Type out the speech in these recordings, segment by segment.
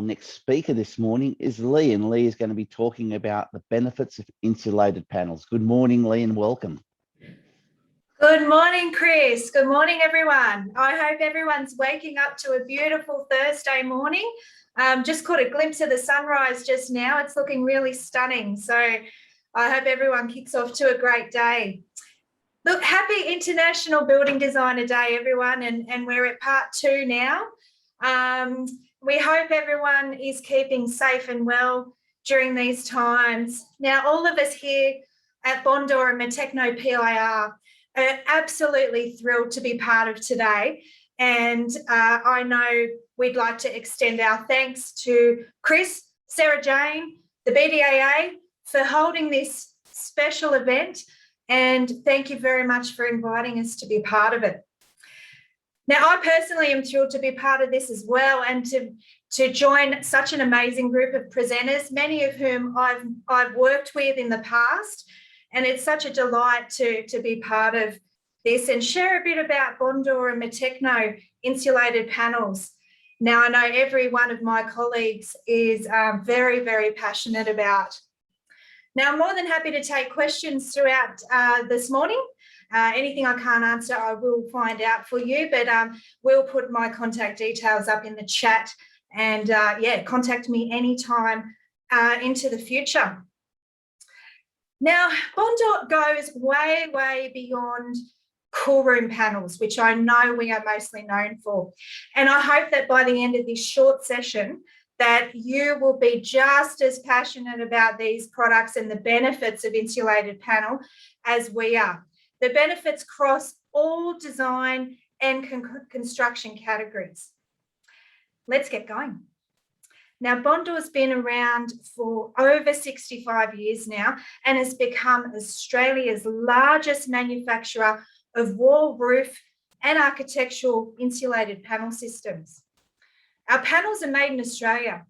next speaker this morning is Lee, and Lee is going to be talking about the benefits of insulated panels. Good morning, Lee, and welcome. Good morning, Chris. Good morning, everyone. I hope everyone's waking up to a beautiful Thursday morning. Just caught a glimpse of the sunrise just now. It's looking really stunning. So I hope everyone kicks off to a great day. Look, happy International Building Designer Day, everyone, and we're at part 2 now. We hope everyone is keeping safe and well during these times. Now, all of us here at Bondo and Metechno PIR are absolutely thrilled to be part of today. And I know we'd like to extend our thanks to Chris, Sarah Jane, the BDAA for holding this special event. And thank you very much for inviting us to be part of it. Now, I personally am thrilled to be part of this as well and to join such an amazing group of presenters, many of whom I've worked with in the past. And it's such a delight to be part of this and share a bit about Bondo and Metechno insulated panels. Now, I know every one of my colleagues is very, very passionate about. Now, I'm more than happy to take questions throughout this morning. Anything I can't answer, I will find out for you, but we'll put my contact details up in the chat and contact me anytime into the future. Now, Bondo goes way, way beyond cool room panels, which I know we are mostly known for. And I hope that by the end of this short session, that you will be just as passionate about these products and the benefits of insulated panel as we are. The benefits cross all design and construction categories. Let's get going. Now, Bondo has been around for over 65 years now and has become Australia's largest manufacturer of wall, roof and architectural insulated panel systems. Our panels are made in Australia,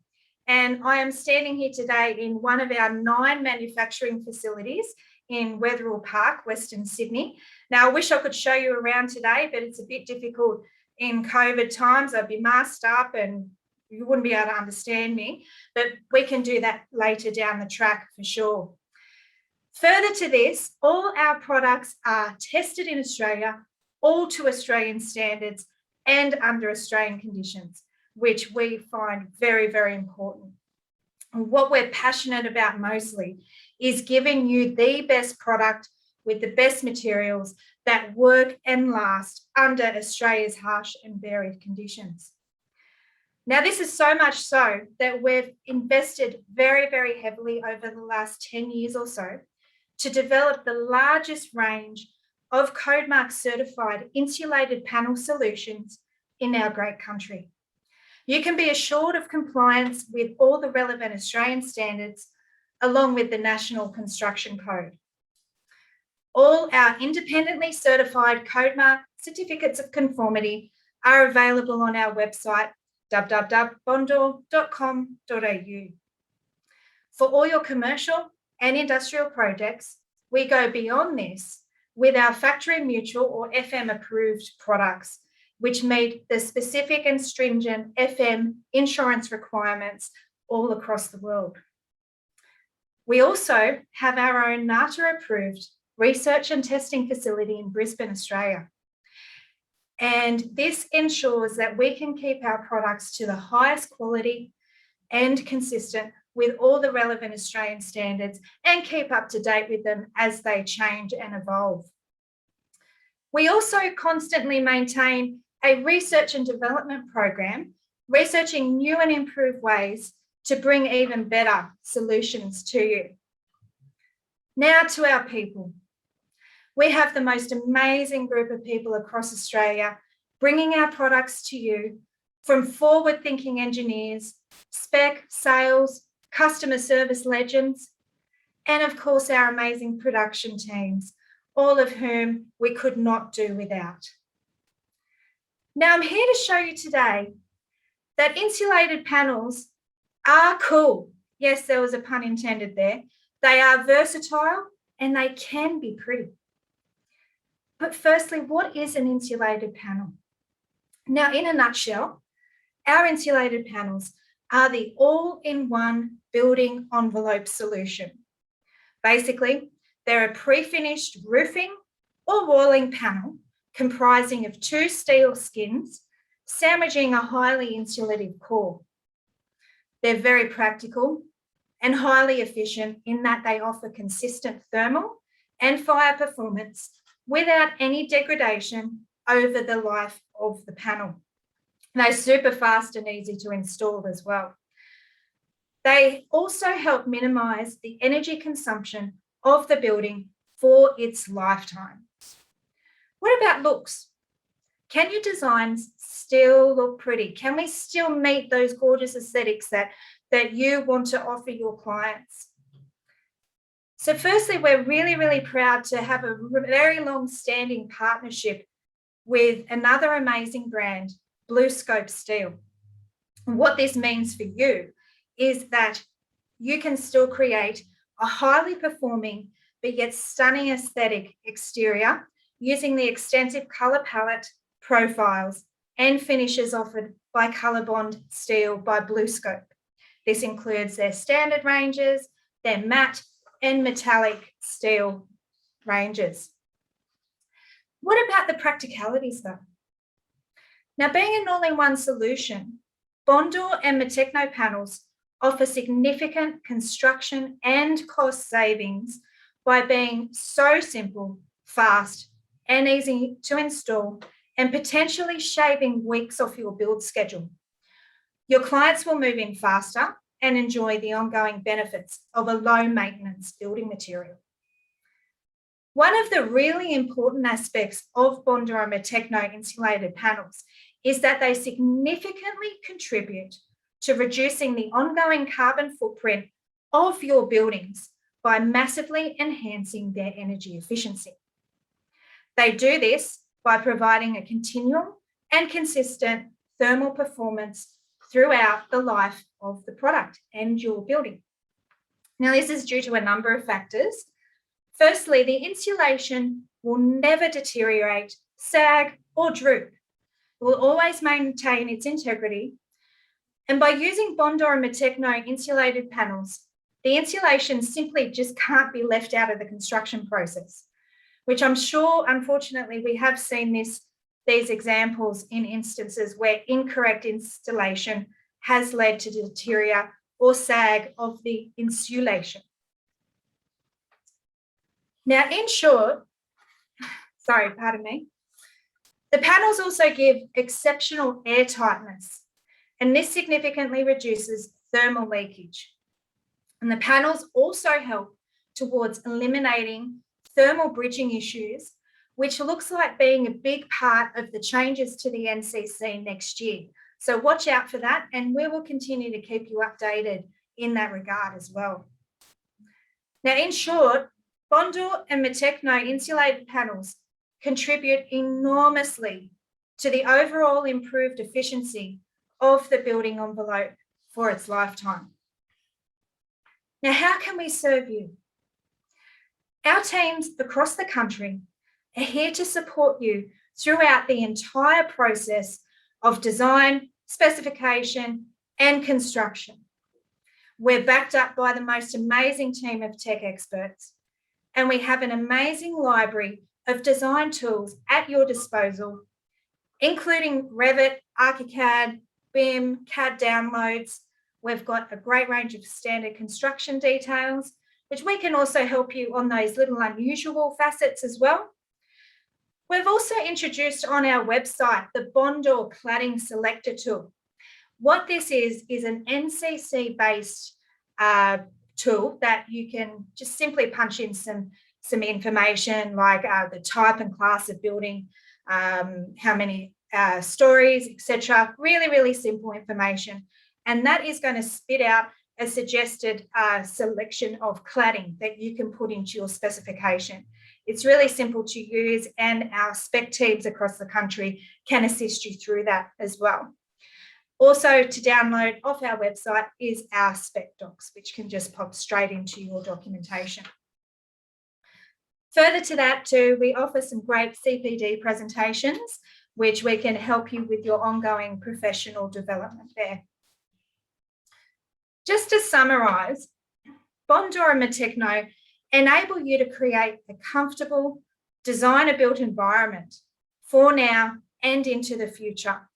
and I am standing here today in one of our 9 manufacturing facilities in Wetherill Park, Western Sydney. Now, I wish I could show you around today, but it's a bit difficult in COVID times. I'd be masked up and you wouldn't be able to understand me, but we can do that later down the track for sure. Further to this, all our products are tested in Australia, all to Australian standards and under Australian conditions, which we find very, very important. And what we're passionate about mostly is giving you the best product with the best materials that work and last under Australia's harsh and varied conditions. Now, this is so much so that we've invested very, very heavily over the last 10 years or so to develop the largest range of Codemark certified insulated panel solutions in our great country. You can be assured of compliance with all the relevant Australian standards along with the National Construction Code. All our independently certified Codemark certificates of conformity are available on our website www.bondo.com.au. For all your commercial and industrial projects, we go beyond this with our factory mutual or FM approved products, which meet the specific and stringent FM insurance requirements all across the world. We also have our own NATA approved research and testing facility in Brisbane, Australia. And this ensures that we can keep our products to the highest quality and consistent with all the relevant Australian standards and keep up to date with them as they change and evolve. We also constantly maintain a research and development program, researching new and improved ways to bring even better solutions to you. Now to our people. We have the most amazing group of people across Australia bringing our products to you, from forward-thinking engineers, spec, sales, customer service legends, and of course our amazing production teams, all of whom we could not do without. Now I'm here to show you today that insulated panels are cool. Yes, there was a pun intended there. They are versatile and they can be pretty. But firstly, what is an insulated panel? Now, in a nutshell, our insulated panels are the all-in-one building envelope solution. Basically, they're a pre-finished roofing or walling panel comprising of 2 steel skins sandwiching a highly insulative core. They're very practical and highly efficient in that they offer consistent thermal and fire performance without any degradation over the life of the panel. They're super fast and easy to install as well. They also help minimise the energy consumption of the building for its lifetime. What about looks? Can your designs still look pretty? Can we still meet those gorgeous aesthetics that you want to offer your clients? So firstly, we're really, really proud to have a very long-standing partnership with another amazing brand, BlueScope Steel. And what this means for you is that you can still create a highly performing but yet stunning aesthetic exterior using the extensive colour palette, profiles and finishes offered by Colorbond Steel by BlueScope. This includes their standard ranges, their matte and metallic steel ranges. What about the practicalities though? Now, being an all-in-one solution, Bondo and Matecno panels offer significant construction and cost savings by being so simple, fast and easy to install and potentially shaving weeks off your build schedule. Your clients will move in faster and enjoy the ongoing benefits of a low maintenance building material. One of the really important aspects of Bondo and Matecno insulated panels is that they significantly contribute to reducing the ongoing carbon footprint of your buildings by massively enhancing their energy efficiency. They do this by providing a continual and consistent thermal performance throughout the life of the product and your building. Now, this is due to a number of factors. Firstly, the insulation will never deteriorate, sag, or droop. It will always maintain its integrity. And by using Bondo and Matecno insulated panels, the insulation simply just can't be left out of the construction process, which I'm sure, unfortunately, we have seen these examples in instances where incorrect installation has led to deterioration or sag of the insulation. Now, in short, the panels also give exceptional air tightness, and this significantly reduces thermal leakage. And the panels also help towards eliminating thermal bridging issues, which looks like being a big part of the changes to the NCC next year. So watch out for that, and we will continue to keep you updated in that regard as well. Now, in short, Bondo and Matecno insulated panels contribute enormously to the overall improved efficiency of the building envelope for its lifetime. Now, how can we serve you? Our teams across the country are here to support you throughout the entire process of design, specification, and construction. We're backed up by the most amazing team of tech experts, and we have an amazing library of design tools at your disposal, including Revit, ArchiCAD, BIM, CAD downloads. We've got a great range of standard construction details, which we can also help you on those little unusual facets as well. We've also introduced on our website the Bondo cladding selector tool. What this is an NCC-based tool that you can just simply punch in some information like the type and class of building, how many stories, etc. Really, really simple information. And that is going to spit out a suggested selection of cladding that you can put into your specification. It's really simple to use, and our spec teams across the country can assist you through that as well. Also, to download off our website is our spec docs, which can just pop straight into your documentation. Further to that too, we offer some great CPD presentations, which we can help you with your ongoing professional development there. Just to summarise, Bondo and Matecno enable you to create a comfortable, designer-built environment for now and into the future.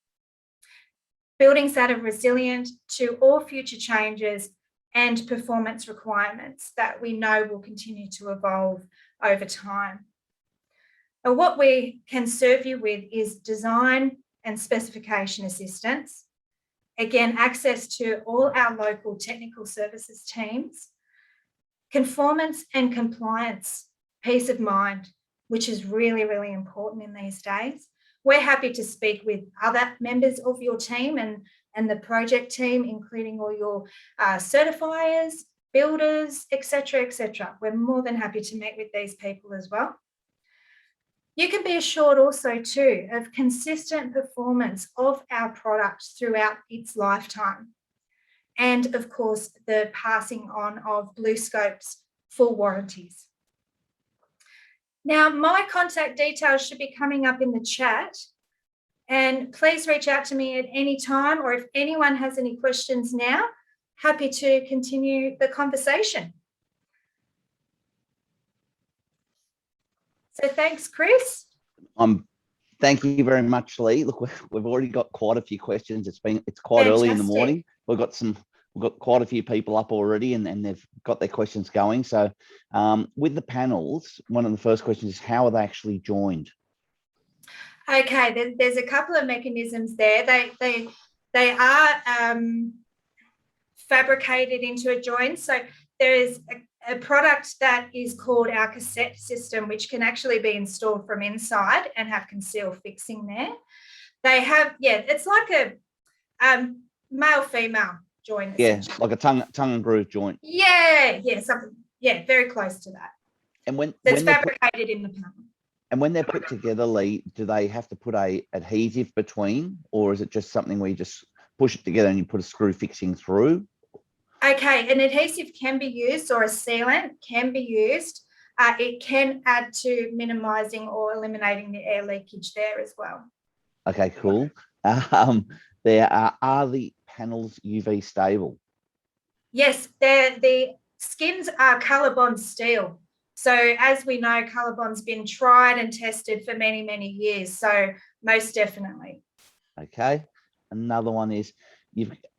Buildings that are resilient to all future changes and performance requirements that we know will continue to evolve over time. And what we can serve you with is design and specification assistance. Again, access to all our local technical services teams, conformance and compliance, peace of mind, which is really, really important in these days. We're happy to speak with other members of your team and the project team, including all your certifiers, builders, etc., etc. We're more than happy to meet with these people as well. You can be assured also too of consistent performance of our product throughout its lifetime. And of course, the passing on of BlueScope's full warranties. Now, my contact details should be coming up in the chat. And please reach out to me at any time, or if anyone has any questions now, happy to continue the conversation. So thanks, Chris. Thank you very much, Lee. Look, we've already got quite a few questions. It's quite Fantastic. Early in the morning. We've got quite a few people up already, and they've got their questions going. So with the panels, one of the first questions is, how are they actually joined? Okay, there's a couple of mechanisms there. They are fabricated into a joint. So there is a product that is called our cassette system, which can actually be installed from inside and have conceal fixing there. They have, it's like a male-female joint. Yeah, like a tongue and groove joint. Yeah, something. Yeah, very close to that. And when it's fabricated in the panel. And when they're put together, Lee, do they have to put a adhesive between, or is it just something where you just push it together and you put a screw fixing through? Okay, an adhesive can be used, or a sealant can be used. It can add to minimising or eliminating the air leakage there as well. Okay, cool. Are the panels UV stable? Yes, the skins are ColourBond steel. So as we know, ColourBond's been tried and tested for many, many years. So most definitely. Okay. Another one is,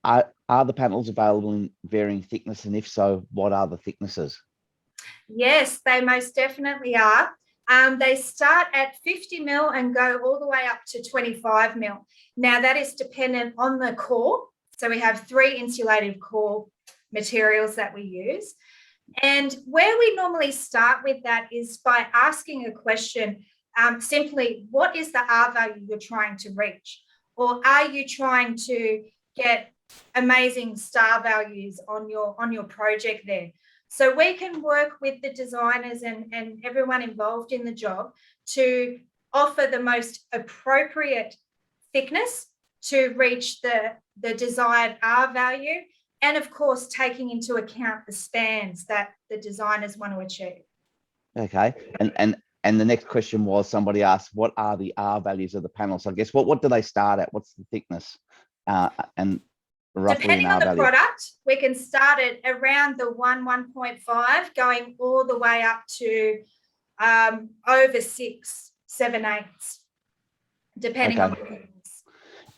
are the panels available in varying thickness? And if so, what are the thicknesses? Yes, they most definitely are. They start at 50 mil and go all the way up to 25 mil. Now that is dependent on the core. So we have 3 insulated core materials that we use. And where we normally start with that is by asking a question, simply, what is the R value you're trying to reach? Or are you trying to get amazing star values on your project there? So we can work with the designers and everyone involved in the job to offer the most appropriate thickness to reach the desired R value, and of course taking into account the spans that the designers want to achieve. Okay, and the next question was, somebody asked, what are the R values of the panel? So I guess what do they start at? What's the thickness? And roughly depending on the value. product, we can start at around the 1.5, going all the way up to over 6, 7, 8, depending on the thickness.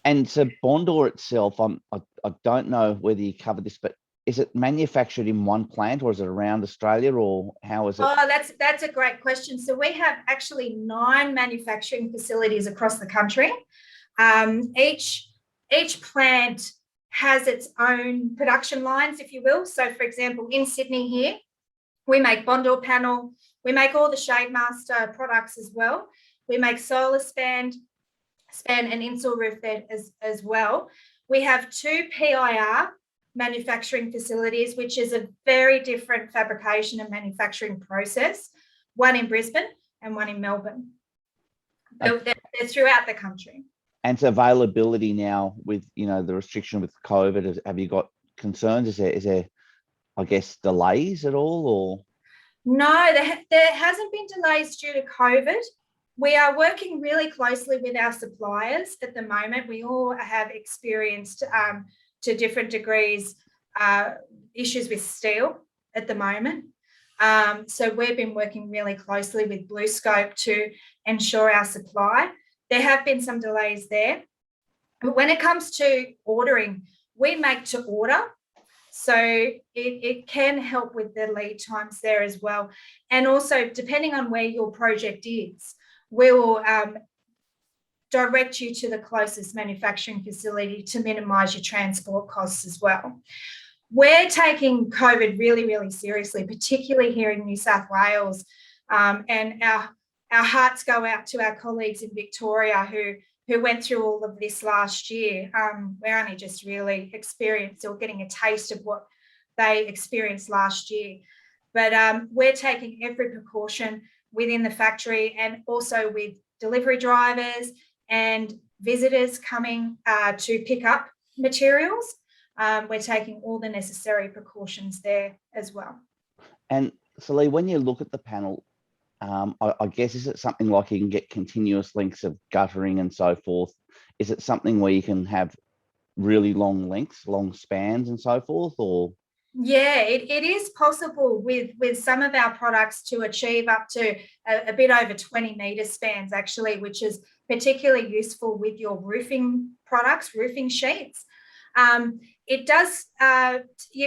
And so Bondo itself, I don't know whether you covered this, but is it manufactured in one plant, or is it around Australia, or how is it? Oh, that's a great question. So we have actually 9 manufacturing facilities across the country. Each plant has its own production lines, if you will. So for example, in Sydney here, we make Bondo panel, we make all the Shademaster products as well. We make solar span and insul roof there as well. We have 2 PIR manufacturing facilities, which is a very different fabrication and manufacturing process, one in Brisbane and one in Melbourne. They're throughout the country. And so availability now with, the restriction with COVID, have you got concerns? Is there, I guess, delays at all, or? No, there hasn't been delays due to COVID. We are working really closely with our suppliers at the moment. We all have experienced to different degrees issues with steel at the moment. So we've been working really closely with BlueScope to ensure our supply. There have been some delays there. But when it comes to ordering, we make to order. So it can help with the lead times there as well. And also, depending on where your project is, we will direct you to the closest manufacturing facility to minimise your transport costs as well. We're taking COVID really, really seriously, particularly here in New South Wales. And our hearts go out to our colleagues in Victoria who went through all of this last year. We're only just really experienced or getting a taste of what they experienced last year. But we're taking every precaution within the factory and also with delivery drivers and visitors coming to pick up materials. We're taking all the necessary precautions there as well. And so, Lee, when you look at the panel, I guess, is it something like you can get continuous lengths of guttering and so forth? Is it something where you can have really long lengths, long spans and so forth, or? Yeah, it is possible with some of our products to achieve up to a bit over 20 metre spans, actually, which is particularly useful with your roofing products, roofing sheets. It does,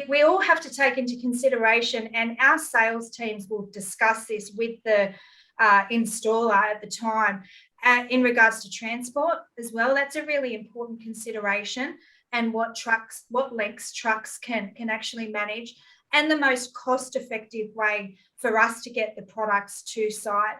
we all have to take into consideration, and our sales teams will discuss this with the installer at the time in regards to transport as well. That's a really important consideration, and what lengths trucks can actually manage, and the most cost-effective way for us to get the products to site.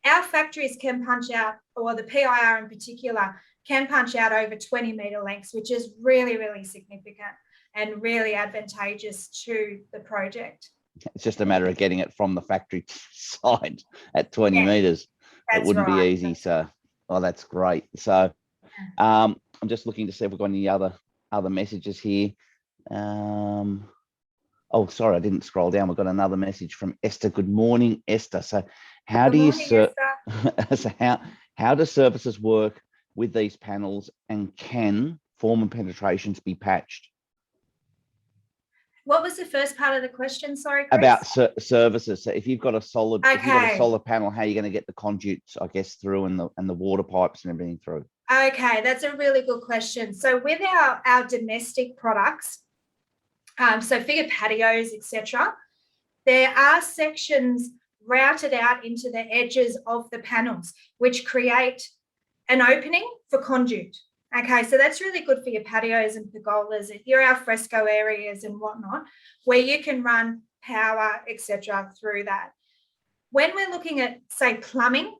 Our factories can punch out, or the PIR in particular, can punch out over 20 metre lengths, which is really, really significant and really advantageous to the project. It's just a matter of getting it from the factory to site at 20 metres. It wouldn't be easy. So, oh, that's great. So I'm just looking to see if we've got any other messages here. Oh, sorry, I didn't scroll down. We've got another message from Esther. Good morning, Esther. So how do surfaces work with these panels, and can form and penetrations be patched? What was the first part of the question? Sorry, Chris? About services. So if you've got a solid, if you've got a solid panel, how are you going to get the conduits, I guess, through, and the water pipes and everything through? Okay, that's a really good question. So with our domestic products, so figure patios, etc., there are sections routed out into the edges of the panels, which create an opening for conduit. Okay, so that's really good for your patios and pergolas, your alfresco areas and whatnot, where you can run power, etc., through that. When we're looking at, say, plumbing,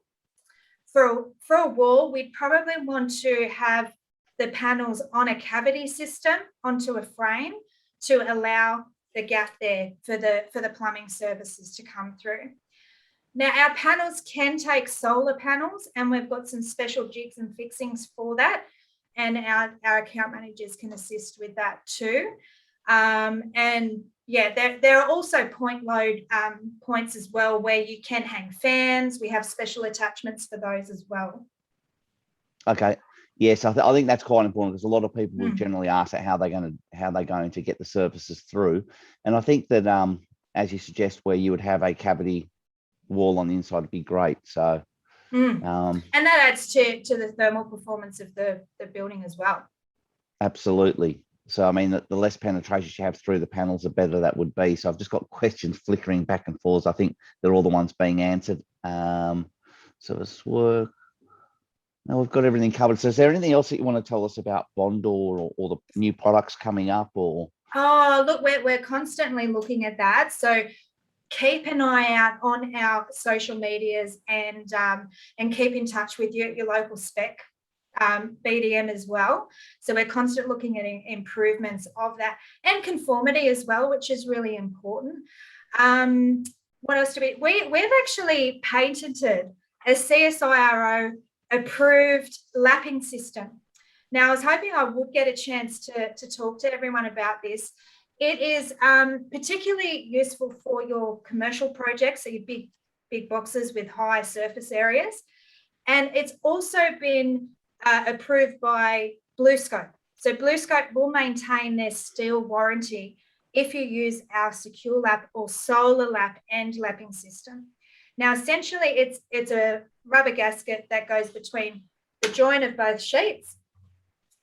for a wall, we'd probably want to have the panels on a cavity system onto a frame to allow the gap there for the plumbing services to come through. Now, our panels can take solar panels, and we've got some special jigs and fixings for that, and our account managers can assist with that too. And yeah, there are also point load points as well, where you can hang fans. We have special attachments for those as well. Okay. Yes, I think that's quite important, because a lot of people will generally ask how they're going to get the surfaces through. And I think that, as you suggest, where you would have a cavity wall on the inside would be great. So and that adds to the thermal performance of the building as well. Absolutely. So I mean, the less penetration you have through the panels, the better that would be. So I've just got questions flickering back and forth. I think they're all the ones being answered. So this work. Now we've got everything covered. So is there anything else that you want to tell us about Bondo, or the new products coming up, or? Oh, look, we're constantly looking at that. So keep an eye out on our social medias, and keep in touch with your local spec BDM as well. So we're constantly looking at improvements of that, and conformity as well, which is really important. What else do we've actually patented a CSIRO approved lapping system. Now, I was hoping I would get a chance to talk to everyone about this. It is particularly useful for your commercial projects, so your big boxes with high surface areas. And it's also been approved by BlueScope. So BlueScope will maintain their steel warranty if you use our secure lap or solar lap end lapping system. Now, essentially, it's a rubber gasket that goes between the joint of both sheets.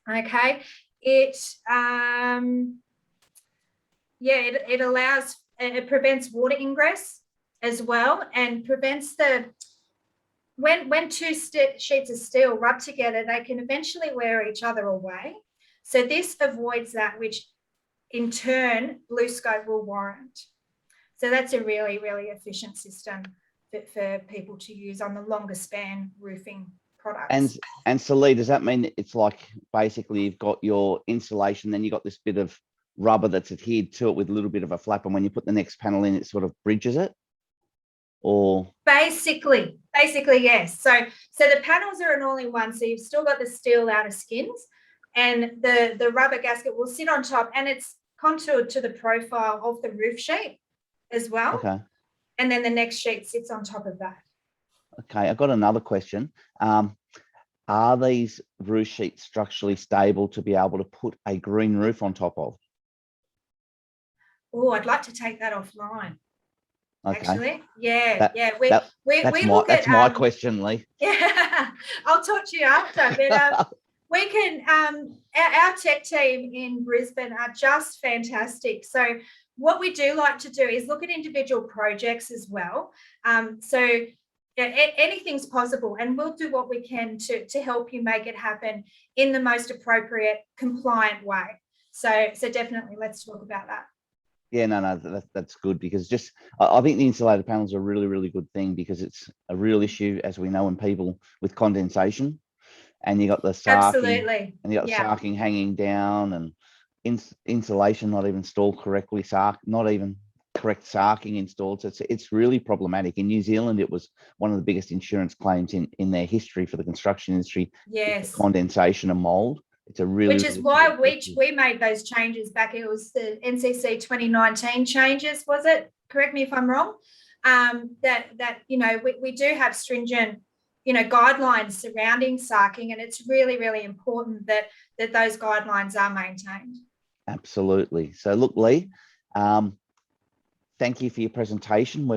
Okay, it allows, it prevents water ingress as well, and prevents when two sheets of steel rub together, they can eventually wear each other away. So this avoids that, which in turn BlueScope will warrant. So that's a really, really efficient system for people to use on the longer span roofing products. And Celie, does that mean it's like basically you've got your insulation, then you've got this bit of rubber that's adhered to it with a little bit of a flap, and when you put the next panel in, it sort of bridges it? Or basically yes. So the panels are an all-in-one, so you've still got the steel outer skins, and the rubber gasket will sit on top, and it's contoured to the profile of the roof sheet as well. Okay. And then the next sheet sits on top of that. Okay, I've got another question. Are these roof sheets structurally stable to be able to put a green roof on top of? Oh, I'd like to take that offline. Okay. Actually, yeah. That's my question, Lee. Yeah, I'll talk to you after. But we can. Our tech team in Brisbane are just fantastic. So what we do like to do is look at individual projects as well. So anything's possible, and we'll do what we can to help you make it happen in the most appropriate, compliant way. So definitely, let's talk about that. Yeah, no, that's good, because just I think the insulated panels are a really, really good thing, because it's a real issue, as we know, in people with condensation, and you got the sarking, absolutely, and you got sarking hanging down, and insulation not even installed correctly, not even correct sarking installed. So it's really problematic. In New Zealand, it was one of the biggest insurance claims in their history for the construction industry. Yes, condensation and mold. It's a really, which is why we made those changes back. It was the NCC 2019 changes, was it? Correct me if I'm wrong. That we do have stringent guidelines surrounding sarking, and it's really, really important that those guidelines are maintained. Absolutely. So look, Lee, thank you for your presentation.